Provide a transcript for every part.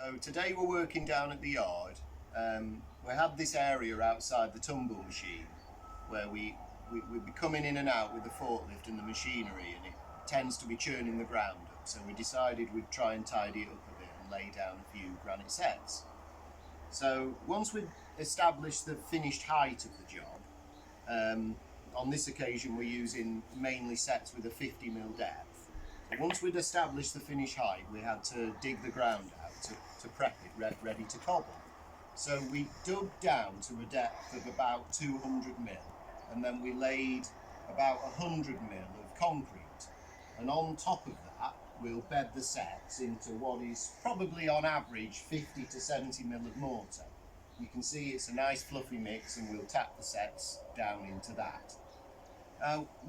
So today we're working down at the yard. We have this area outside the tumble machine where we'd be coming in and out with the forklift and the machinery, and it tends to be churning the ground up. So we decided we'd try and tidy it up a bit and lay down a few granite sets. So once we'd established the finished height of the job, on this occasion we're using mainly sets with a 50mm depth. Once we'd established the finished height, we had to dig the ground out to prep it ready to cobble. So we dug down to a depth of about 200mm, and then we laid about 100mm of concrete. And on top of that, we'll bed the sets into what is probably on average 50 to 70mm of mortar. You can see it's a nice fluffy mix, and we'll tap the sets down into that.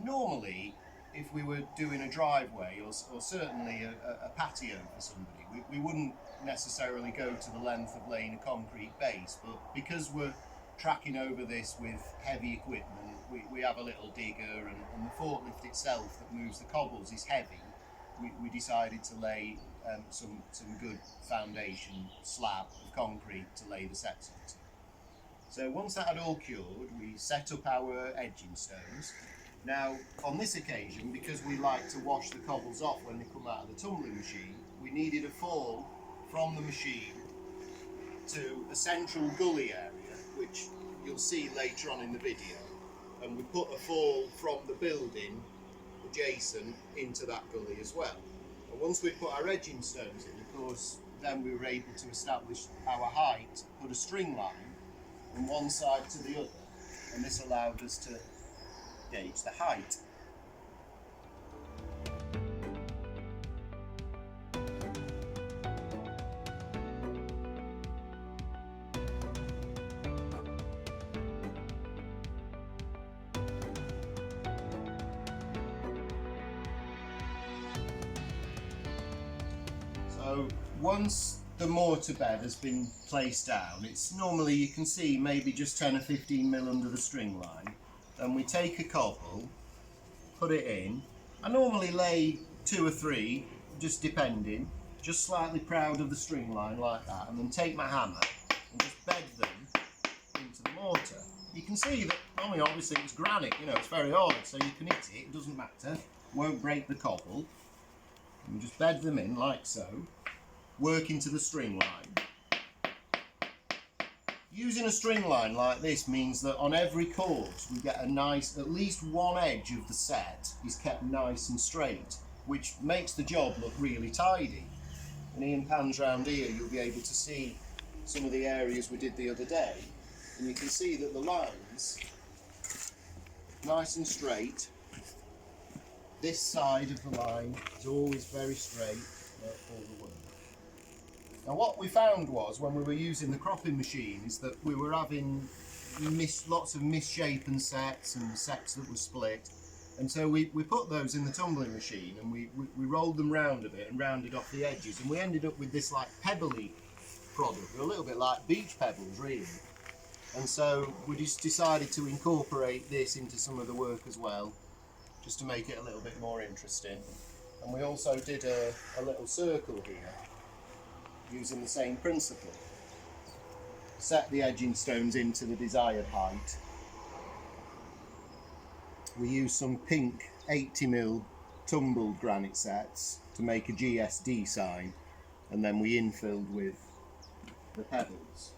Normally, if we were doing a driveway or certainly a patio for somebody, we wouldn't necessarily go to the length of laying a concrete base, but because we're tracking over this with heavy equipment, we have a little digger, and the forklift itself that moves the cobbles is heavy. We decided to lay some good foundation slab of concrete to lay the sets onto. So once that had all cured, we set up our edging stones. Now, on this occasion, because we like to wash the cobbles off when they come out of the tumbling machine, we needed a fall from the machine to a central gully area, which you'll see later on in the video. And we put a fall from the building adjacent into that gully as well. And once we put our edging stones in, of course, then we were able to establish our height, put a string line from one side to the other, and this allowed us to gauge the height. So once the mortar bed has been placed down, it's normally, you can see, maybe just 10 or 15mm under the string line. Then we take a cobble, put it in. I normally lay 2 or 3, just depending, just slightly proud of the string line like that, and then take my hammer and just bed them into the mortar. You can see that, I mean, obviously it's granite, you know, it's very hard, so you can hit it, it doesn't matter, won't break the cobble. And we just bed them in like so, work into the string line. Using a string line like this means that on every course we get a nice, at least one edge of the set is kept nice and straight, which makes the job look really tidy. And Ian pans round here, you'll be able to see some of the areas we did the other day, and you can see that the lines, nice and straight. This side of the line is always very straight all the way. Now what we found was, when we were using the cropping machine, is that we were having lots of misshapen sets and sets that were split, and so we put those in the tumbling machine, and we rolled them round a bit and rounded off the edges, and we ended up with this like pebbly product, a little bit like beach pebbles really. And so we just decided to incorporate this into some of the work as well, just to make it a little bit more interesting. And we also did a little circle here, using the same principle. Set the edging stones into the desired height. We used some pink 80mm tumbled granite sets to make a GSD sign, and then we infilled with the pebbles.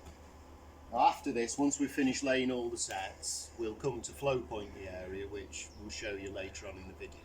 Now after this, once we've finished laying all the sets, we'll come to flow point the area, which we'll show you later on in the video.